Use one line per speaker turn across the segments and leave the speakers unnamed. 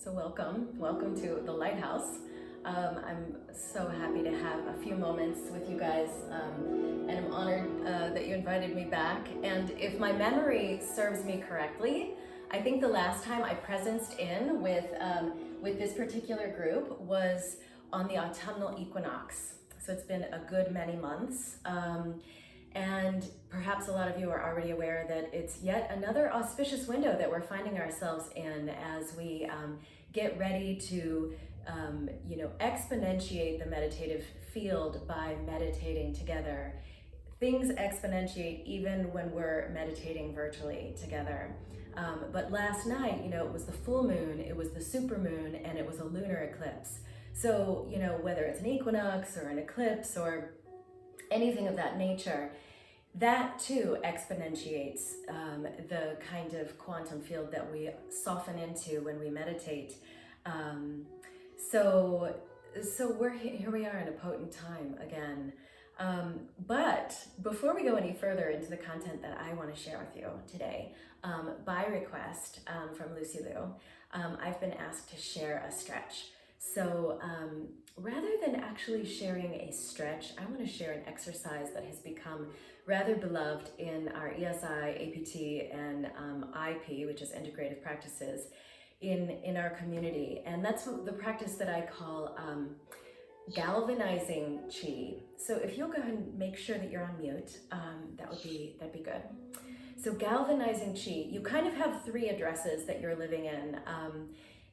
So welcome to the Lighthouse. I'm so happy to have a few moments with you guys, and I'm honored that you invited me back. And if my memory serves me correctly, I think the last time I presenced in with this particular group was on the autumnal equinox. So it's been a good many months. And perhaps a lot of you are already aware that it's yet another auspicious window that we're finding ourselves in as we get ready to, exponentiate the meditative field by meditating together. Things exponentiate even when we're meditating virtually together. But last night, it was the full moon, it was the supermoon, and it was a lunar eclipse. So, whether it's an equinox or an eclipse or anything of that nature, that too exponentiates the kind of quantum field that we soften into when we meditate. So here we are in a potent time again. But before we go any further into the content that I want to share with you today, by request from Lucy Liu, I've been asked to share a stretch. So rather than actually sharing a stretch, I want to share an exercise that has become rather beloved in our ESI, APT, and IP, which is integrative practices, in our community. And that's the practice that I call galvanizing chi. So if you'll go ahead and make sure that you're on mute, that'd be good. So galvanizing chi, you kind of have three addresses that you're living in.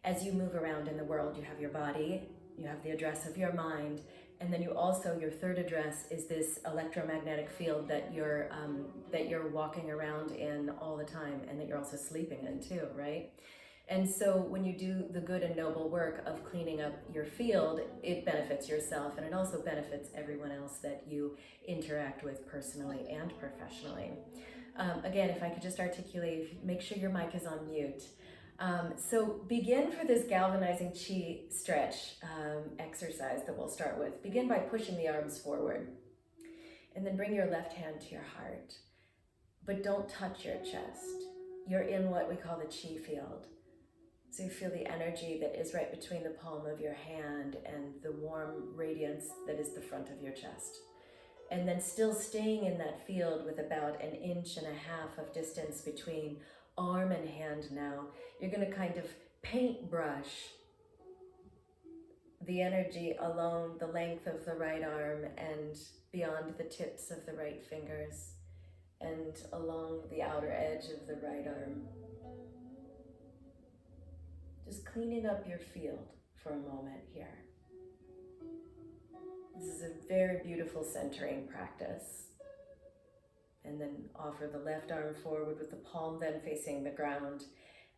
As you move around in the world, you have your body, you have the address of your mind, and then your third address is this electromagnetic field that you're walking around in all the time, and that you're also sleeping in too, right? And so when you do the good and noble work of cleaning up your field, it benefits yourself, and it also benefits everyone else that you interact with personally and professionally. Again, if I could just articulate, make sure your mic is on mute. So begin for this galvanizing chi stretch exercise that we'll start with. Begin by pushing the arms forward, and then bring your left hand to your heart, but don't touch your chest. You're in what we call the chi field. So you feel the energy that is right between the palm of your hand and the warm radiance that is the front of your chest. And then still staying in that field with about 1.5 inches of distance between arm and hand now, you're going to kind of paintbrush the energy along the length of the right arm and beyond the tips of the right fingers and along the outer edge of the right arm. Just cleaning up your field for a moment here. This is a very beautiful centering practice. And then offer the left arm forward with the palm then facing the ground,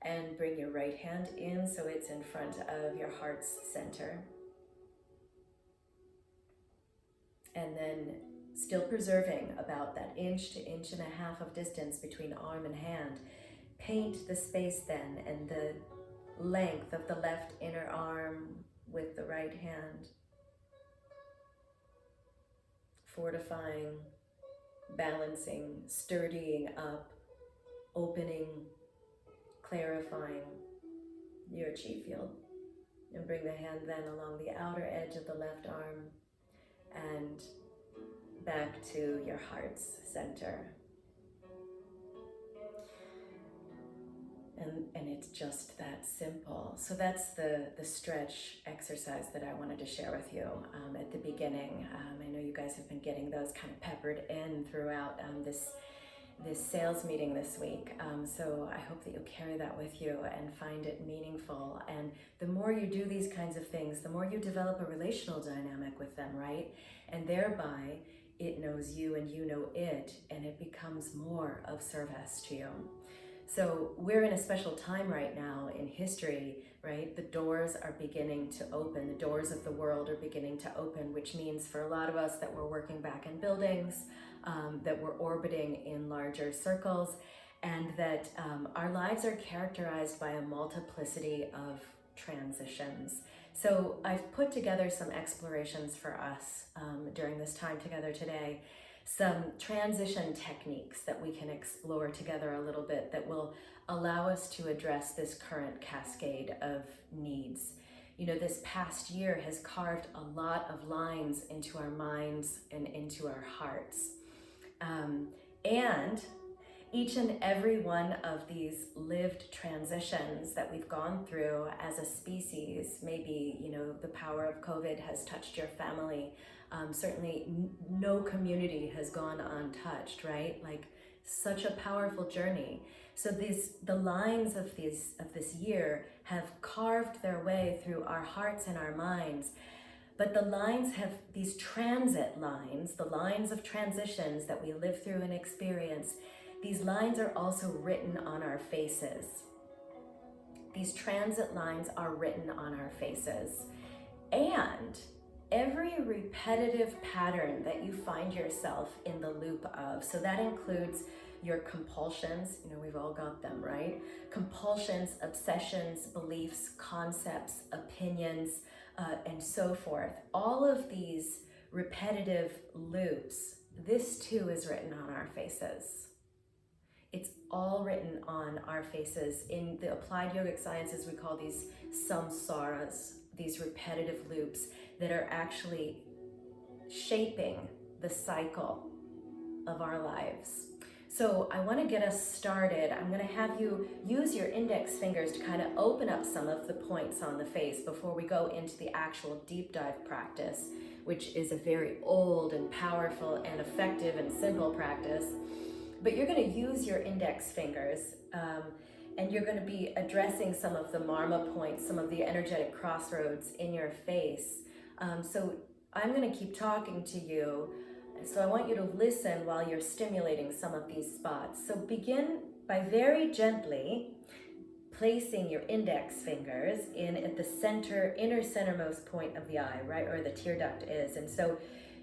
and bring your right hand in so it's in front of your heart's center. And then still preserving about that 1 to 1.5 inches of distance between arm and hand, paint the space then and the length of the left inner arm with the right hand, fortifying, balancing, sturdying up, opening, clarifying your chi field. And bring the hand then along the outer edge of the left arm and back to your heart's center. And it's just that simple. So that's the stretch exercise that I wanted to share with you at the beginning. I know you guys have been getting those kind of peppered in throughout this sales meeting this week. So I hope that you'll carry that with you and find it meaningful. And the more you do these kinds of things, the more you develop a relational dynamic with them, right? And thereby it knows you and you know it, and it becomes more of service to you. So we're in a special time right now in history, right? The doors are beginning to open. The doors of the world are beginning to open, which means for a lot of us that we're working back in buildings, that we're orbiting in larger circles, and that our lives are characterized by a multiplicity of transitions. So I've put together some explorations for us during this time together today, some transition techniques that we can explore together a little bit that will allow us to address this current cascade of needs this past year has carved a lot of lines into our minds and into our hearts. And each and every one of these lived transitions that we've gone through as a species, maybe, the power of COVID has touched your family. Certainly no community has gone untouched, right? Like, such a powerful journey. So the lines of this year have carved their way through our hearts and our minds. But the lines have these transit lines, the lines of transitions that we live through and experience. These lines are also written on our faces. These transit lines are written on our faces. And every repetitive pattern that you find yourself in the loop of, so that includes your compulsions, we've all got them, right? Compulsions, obsessions, beliefs, concepts, opinions, and so forth. All of these repetitive loops, this too is written on our faces. It's all written on our faces. In the applied yogic sciences, we call these samsaras, these repetitive loops that are actually shaping the cycle of our lives. So I want to get us started. I'm going to have you use your index fingers to kind of open up some of the points on the face before we go into the actual deep dive practice, which is a very old and powerful and effective and simple practice. But you're going to use your index fingers and you're going to be addressing some of the marma points, some of the energetic crossroads in your face. So I'm going to keep talking to you. So I want you to listen while you're stimulating some of these spots. So begin by very gently placing your index fingers in at the center, inner centermost point of the eye, right, where the tear duct is. And so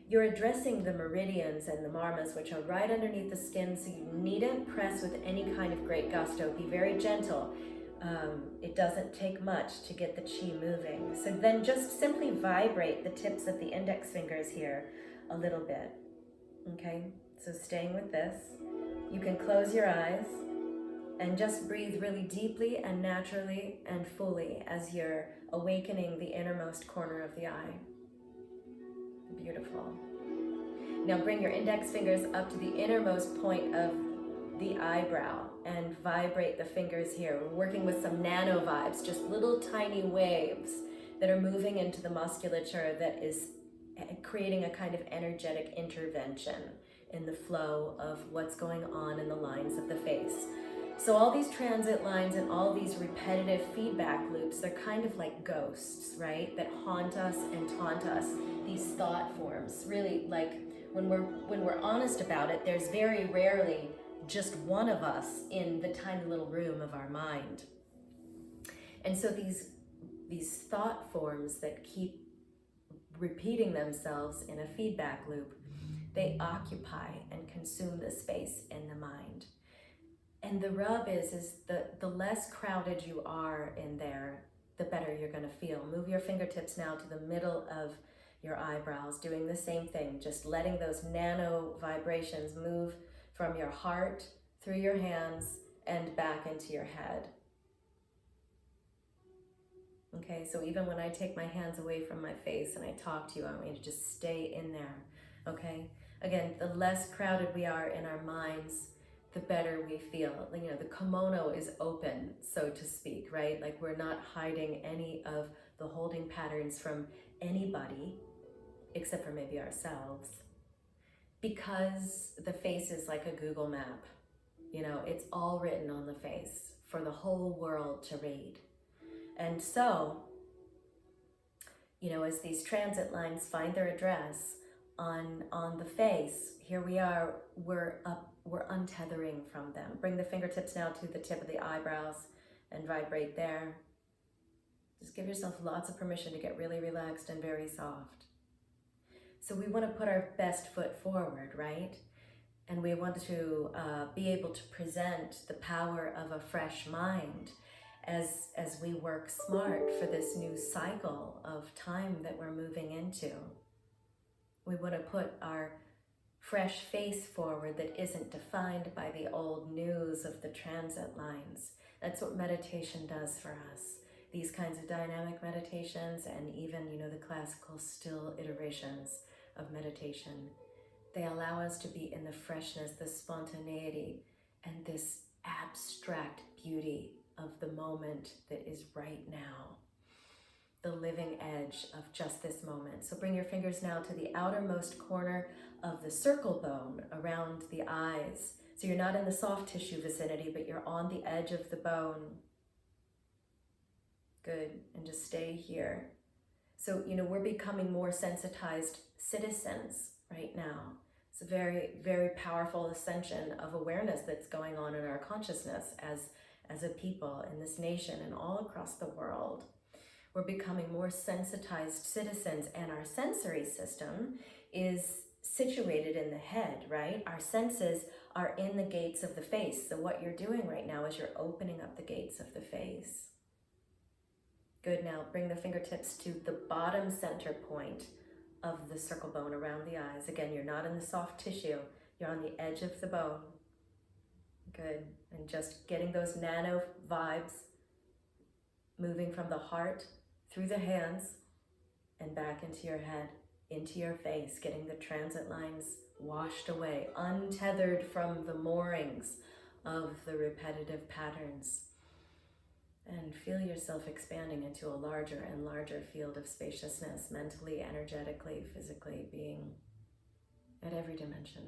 you're addressing the meridians and the marmas, which are right underneath the skin, so you needn't press with any kind of great gusto. Be very gentle. It doesn't take much to get the chi moving. So then just simply vibrate the tips of the index fingers here a little bit. Okay, so staying with this, you can close your eyes and just breathe really deeply and naturally and fully as you're awakening the innermost corner of the eye. Beautiful. Now bring your index fingers up to the innermost point of the eyebrow and vibrate the fingers here. We're working with some nano vibes, just little tiny waves that are moving into the musculature that is creating a kind of energetic intervention in the flow of what's going on in the lines of the face. So all these transit lines and all these repetitive feedback loops, they're kind of like ghosts, right? That haunt us and taunt us, these thought forms. Really, like when we're honest about it, there's very rarely just one of us in the tiny little room of our mind. And so these thought forms that keep repeating themselves in a feedback loop, they occupy and consume the space in the mind. And the rub is the less crowded you are in there, the better you're going to feel. Move your fingertips now to the middle of your eyebrows, doing the same thing, just letting those nano vibrations move from your heart through your hands and back into your head. Okay, so even when I take my hands away from my face and I talk to you, I want you to just stay in there, okay? Again, the less crowded we are in our minds, the better we feel. The kimono is open, so to speak, right? Like we're not hiding any of the holding patterns from anybody, except for maybe ourselves, because the face is like a Google map. It's all written on the face for the whole world to read. And so, as these transit lines find their address on the face, here we are, we're untethering from them. Bring the fingertips now to the tip of the eyebrows and vibrate there. Just give yourself lots of permission to get really relaxed and very soft. So we want to put our best foot forward, right? And we want to be able to present the power of a fresh mind as we work smart for this new cycle of time that we're moving into. We want to put our fresh face forward that isn't defined by the old news of the transit lines. That's what meditation does for us. these kinds of dynamic meditations and even, the classical still iterations of meditation, they allow us to be in the freshness, the spontaneity, and this abstract beauty of the moment that is right now, the living edge of just this moment. So bring your fingers now to the outermost corner of the circle bone around the eyes. So you're not in the soft tissue vicinity, but you're on the edge of the bone. Good, and just stay here. So, we're becoming more sensitized citizens right now. It's a very, very powerful ascension of awareness that's going on in our consciousness as a people in this nation and all across the world. We're becoming more sensitized citizens, and our sensory system is situated in the head, right? Our senses are in the gates of the face. So what you're doing right now is you're opening up the gates of the face. Good, now bring the fingertips to the bottom center point of the circle bone around the eyes. Again, you're not in the soft tissue, you're on the edge of the bone. Good, and just getting those nano vibes moving from the heart through the hands and back into your head, into your face, getting the transit lines washed away, untethered from the moorings of the repetitive patterns. And feel yourself expanding into a larger and larger field of spaciousness, mentally, energetically, physically, being at every dimension.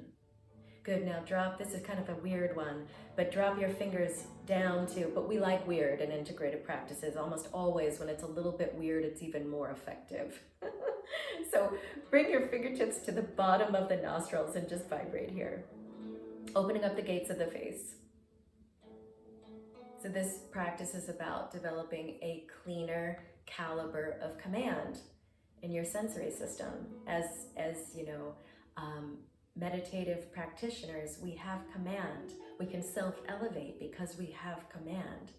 Good, now drop, this is kind of a weird one, but drop your fingers down to, but we like weird in integrative practices. Almost always when it's a little bit weird, it's even more effective. So bring your fingertips to the bottom of the nostrils and just vibrate here, opening up the gates of the face. So this practice is about developing a cleaner caliber of command in your sensory system. As meditative practitioners, we have command. We can self-elevate because we have command.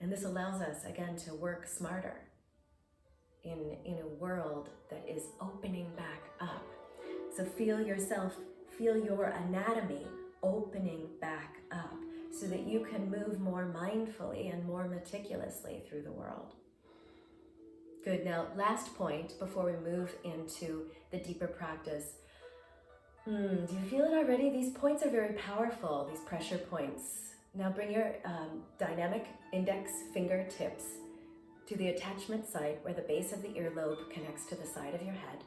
And this allows us, again, to work smarter in a world that is opening back up. So feel yourself, feel your anatomy opening back up, so that you can move more mindfully and more meticulously through the world. Good, now last point before we move into the deeper practice. Do you feel it already? These points are very powerful, these pressure points. Now bring your dynamic index fingertips to the attachment site where the base of the earlobe connects to the side of your head,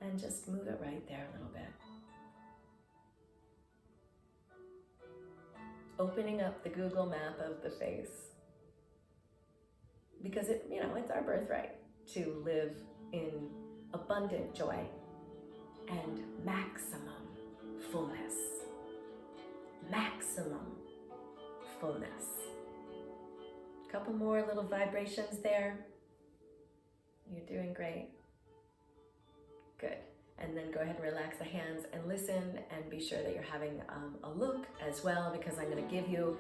and just move it right there a little bit. Opening up the Google map of the face. Because it's our birthright to live in abundant joy and maximum fullness. Maximum fullness. A couple more little vibrations there. You're doing great. Good. And then go ahead and relax the hands and listen, and be sure that you're having a look as well, because I'm going to give you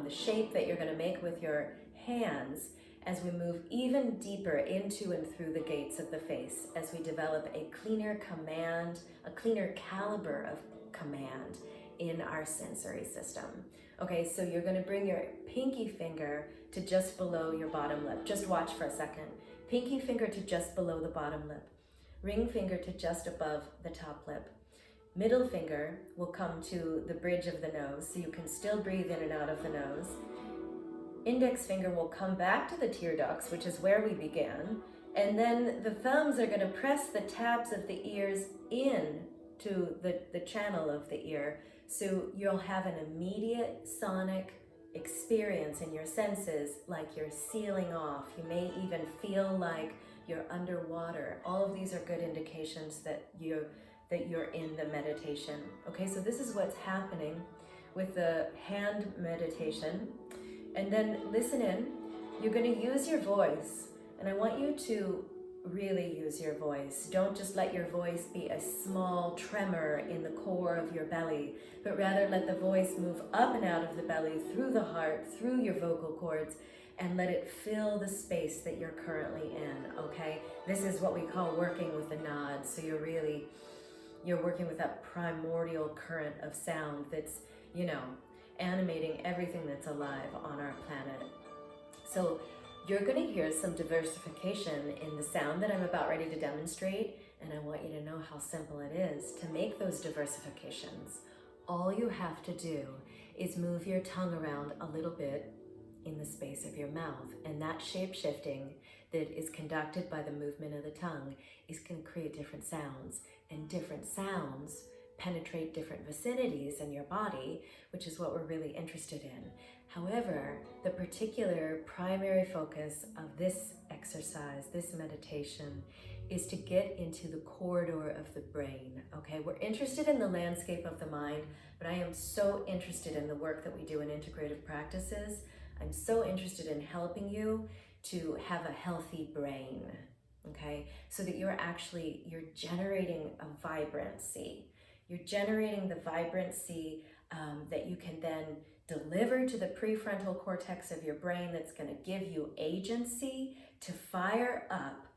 the shape that you're going to make with your hands as we move even deeper into and through the gates of the face, as we develop a cleaner command, a cleaner caliber of command in our sensory system. Okay, so you're going to bring your pinky finger to just below your bottom lip. Just watch for a second. Pinky finger to just below the bottom lip. Ring finger to just above the top lip. Middle finger will come to the bridge of the nose, so you can still breathe in and out of the nose. Index finger will come back to the tear ducts, which is where we began. And then the thumbs are going to press the tabs of the ears in to the channel of the ear. So you'll have an immediate sonic experience in your senses, like you're sealing off. You may even feel like you're underwater. All of these are good indications that you're in the meditation. Okay, so this is what's happening with the hand meditation. And then listen in. You're going to use your voice, and I want you to really use your voice. Don't just let your voice be a small tremor in the core of your belly, but rather let the voice move up and out of the belly, through the heart, through your vocal cords, and let it fill the space that you're currently in, okay? This is what we call working with the nods. So you're working with that primordial current of sound that's, animating everything that's alive on our planet. So you're going to hear some diversification in the sound that I'm about ready to demonstrate, and I want you to know how simple it is to make those diversifications. All you have to do is move your tongue around a little bit in the space of your mouth, and that shape shifting that is conducted by the movement of the tongue is going to create different sounds, and different sounds penetrate different vicinities in your body, which is what we're really interested in. However, the particular primary focus of this exercise, this meditation, is to get into the corridor of the brain, okay? We're interested in the landscape of the mind, but I am so interested in the work that we do in integrative practices. I'm so interested in helping you to have a healthy brain, okay? So that you're generating a vibrancy. You're generating the vibrancy that you can then deliver to the prefrontal cortex of your brain, that's going to give you agency to fire up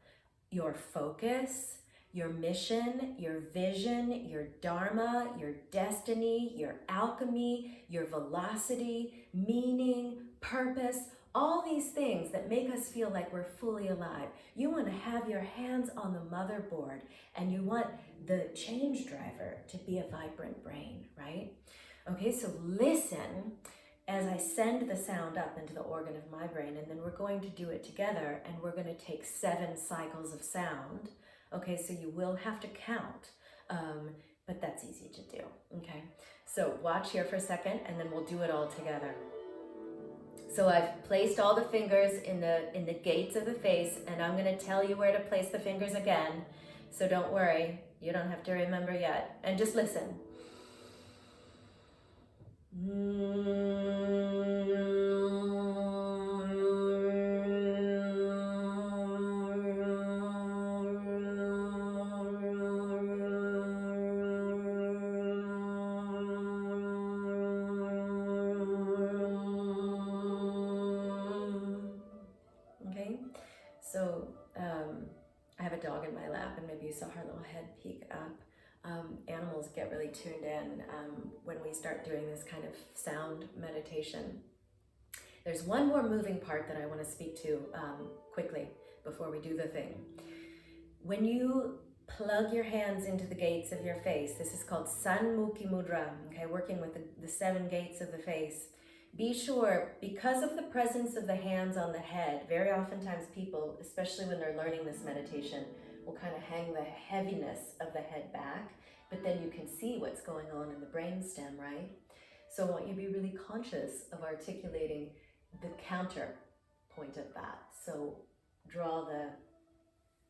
your focus, your mission, your vision, your dharma, your destiny, your alchemy, your velocity, meaning, purpose, all these things that make us feel like we're fully alive. You want to have your hands on the motherboard, and you want the change driver to be a vibrant brain, right? Okay, so listen as I send the sound up into the organ of my brain, and then we're going to do it together, and we're going to take 7 cycles of sound. Okay, so you will have to count, but that's easy to do, okay? So watch here for a second, and then we'll do it all together. So I've placed all the fingers in the gates of the face, and I'm going to tell you where to place the fingers again. So don't worry, you don't have to remember yet. And just listen. Okay, so I have a dog in my lap, and maybe you saw her little head peek up. Animals get really tuned in when we start doing this kind of sound meditation. There's one more moving part that I want to speak to quickly before we do the thing. When you plug your hands into the gates of your face, this is called Sanmukhi Mudra, okay, working with the 7 gates of the face. Be sure, because of the presence of the hands on the head, very oftentimes people, especially when they're learning this meditation, will kind of hang the heaviness of the head back, but then you can see what's going on in the brainstem, right? So I want you to be really conscious of articulating the counterpoint of that. So draw the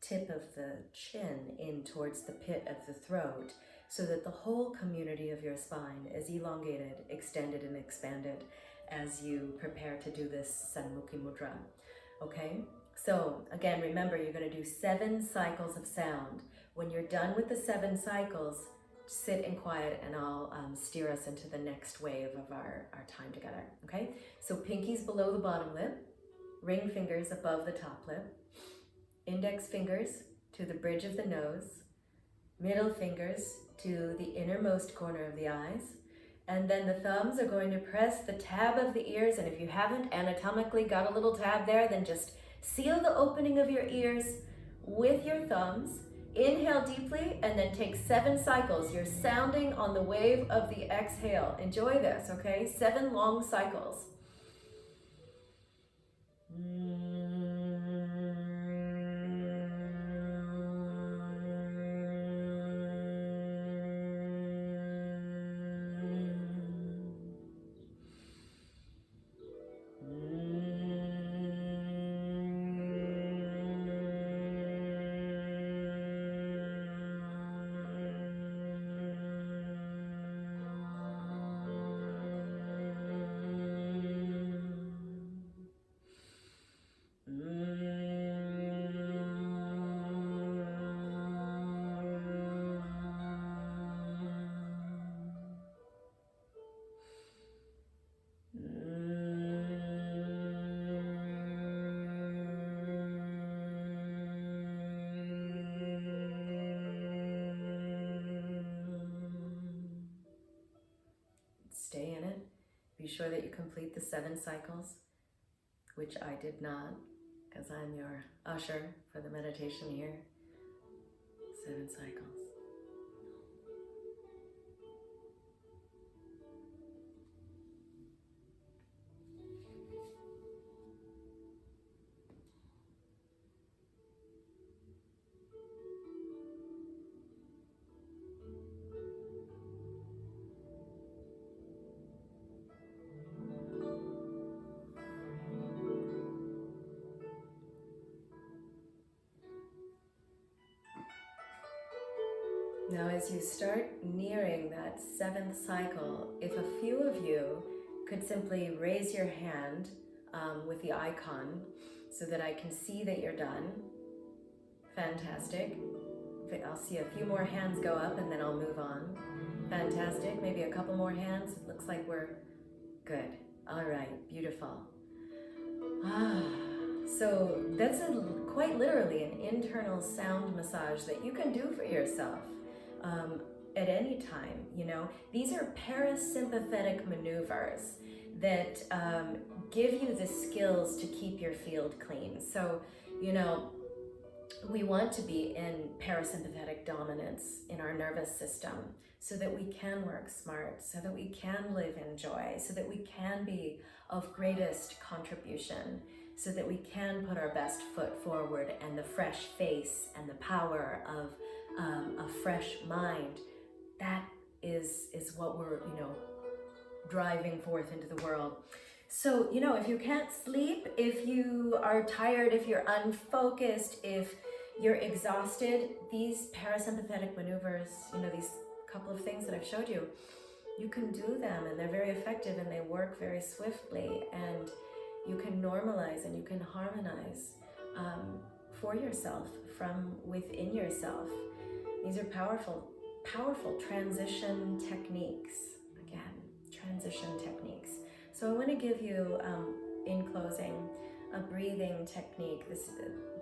tip of the chin in towards the pit of the throat, so that the whole community of your spine is elongated, extended, and expanded as you prepare to do this Sanmukhi Mudra, okay? So again, remember, you're going to do 7 cycles of sound. When you're done with the 7 cycles, sit in quiet, and I'll steer us into the next wave of our time together, okay? So pinkies below the bottom lip, ring fingers above the top lip, index fingers to the bridge of the nose, middle fingers to the innermost corner of the eyes, and then the thumbs are going to press the tab of the ears, and if you haven't anatomically got a little tab there, then just seal the opening of your ears with your thumbs. Inhale deeply, and then take 7 cycles. You're sounding on the wave of the exhale. Enjoy this, okay? 7 long cycles. Stay in it. Be sure that you complete the 7 cycles, which I did not. because I'm your usher for the meditation here. 7 cycles. Now, as you start nearing that 7th cycle, if a few of you could simply raise your hand with the icon so that I can see that you're done. Fantastic. I'll see a few more hands go up and then I'll move on. Fantastic. Maybe a couple more hands. Looks like we're good. All right. Beautiful. So that's quite literally an internal sound massage that you can do for yourself. At any time, you know. These are parasympathetic maneuvers that give you the skills to keep your field clean. So, you know, we want to be in parasympathetic dominance in our nervous system so that we can work smart, so that we can live in joy, so that we can be of greatest contribution, so that we can put our best foot forward and the fresh face and the power of a fresh mind. That is what we're, you know, driving forth into the world. So, you know, if you can't sleep, if you are tired, if you're unfocused, if you're exhausted, these parasympathetic maneuvers, you know, these couple of things that I've showed you, you can do them and they're very effective and they work very swiftly, and you can normalize and you can harmonize for yourself from within yourself. These are powerful, powerful transition techniques. Again, transition techniques. So I want to give you, in closing, a breathing technique.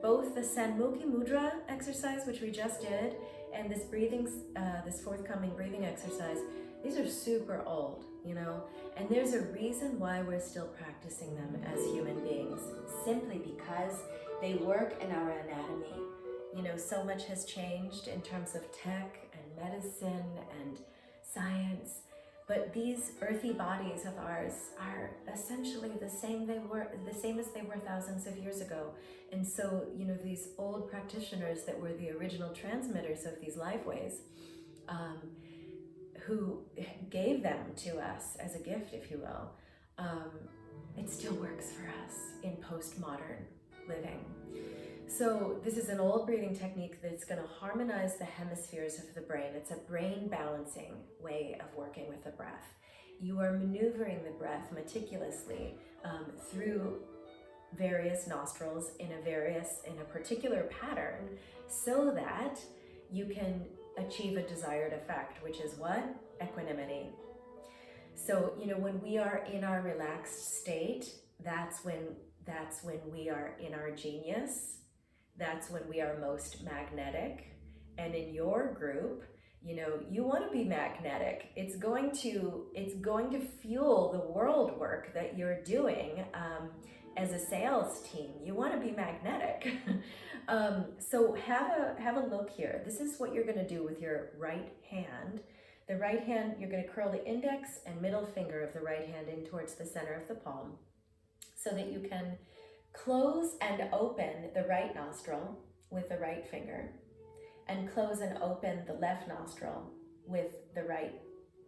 Both the Sanmukhi Mudra exercise, which we just did, and this forthcoming breathing exercise, these are super old, you know, and there's a reason why we're still practicing them as human beings, simply because they work in our anatomy. You know, so much has changed in terms of tech and medicine and science, but these earthy bodies of ours are essentially the same as they were thousands of years ago. And so, you know, these old practitioners that were the original transmitters of these life ways, who gave them to us as a gift, if you will, it still works for us in postmodern living. So this is an old breathing technique that's going to harmonize the hemispheres of the brain. It's a brain balancing way of working with the breath. You are maneuvering the breath meticulously through various nostrils in a particular pattern, so that you can achieve a desired effect, which is what? Equanimity. So, you know, when we are in our relaxed state, that's when we are in our genius. That's when we are most magnetic. And in your group, you know, you want to be magnetic. It's going to fuel the world work that you're doing as a sales team. You want to be magnetic. So have a look here. This is what you're going to do with your right hand. The right hand, you're going to curl the index and middle finger of the right hand in towards the center of the palm, so that you can close and open the right nostril with the right finger, and close and open the left nostril with the right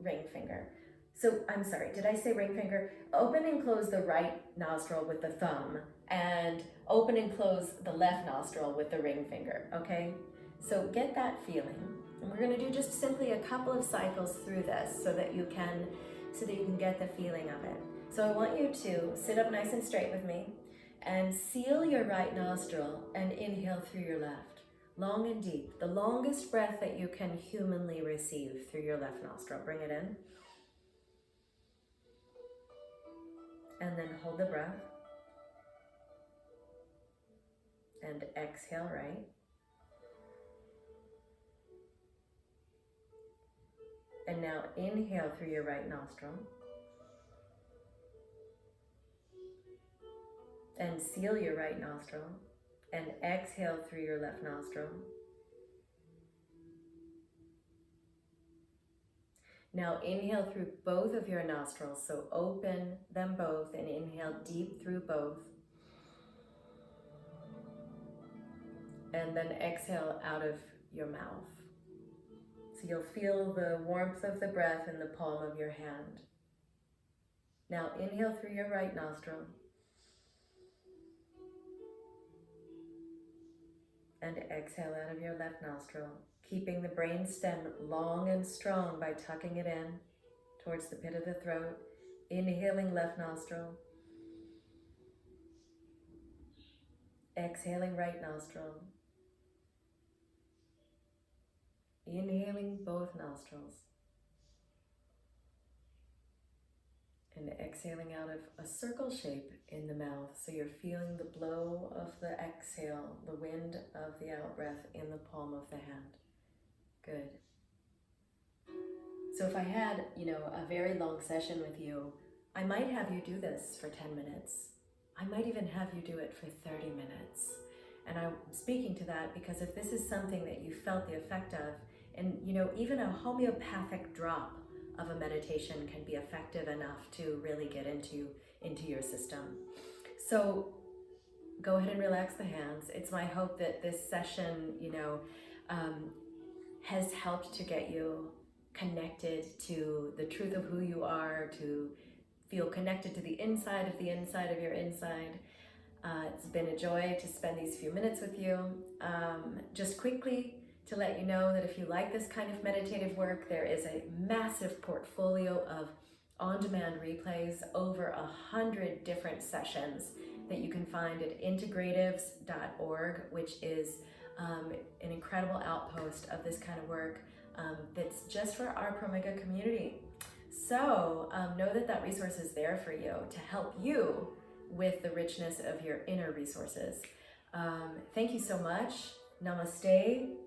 ring finger. So, I'm sorry, did I say ring finger? Open and close the right nostril with the thumb, and open and close the left nostril with the ring finger, okay? So get that feeling. And we're gonna do just simply a couple of cycles through this so that you can get the feeling of it. So I want you to sit up nice and straight with me and seal your right nostril and inhale through your left, long and deep. The longest breath that you can humanly receive through your left nostril. Bring it in. And then hold the breath. And exhale right. And now inhale through your right nostril. And seal your right nostril. And exhale through your left nostril. Now inhale through both of your nostrils, so open them both and inhale deep through both. And then exhale out of your mouth. So you'll feel the warmth of the breath in the palm of your hand. Now inhale through your right nostril. And exhale out of your left nostril, keeping the brain stem long and strong by tucking it in towards the pit of the throat. Inhaling left nostril. Exhaling right nostril. Inhaling both nostrils. And exhaling out of a circle shape in the mouth. So you're feeling the blow of the exhale, the wind of the out breath in the palm of the hand. Good. So if I had, a very long session with you, I might have you do this for 10 minutes. I might even have you do it for 30 minutes. And I'm speaking to that because if this is something that you felt the effect of, and even a homeopathic drop of a meditation can be effective enough to really get into your system. So go ahead and relax the hands. It's my hope that this session, has helped to get you connected to the truth of who you are, to feel connected to the inside of your inside. It's been a joy to spend these few minutes with you. Just quickly to let you know that if you like this kind of meditative work, there is a massive portfolio of on-demand replays, over 100 different sessions that you can find at integratives.org, which is an incredible outpost of this kind of work that's just for our Promega community. So know that resource is there for you to help you with the richness of your inner resources. Thank you so much. Namaste.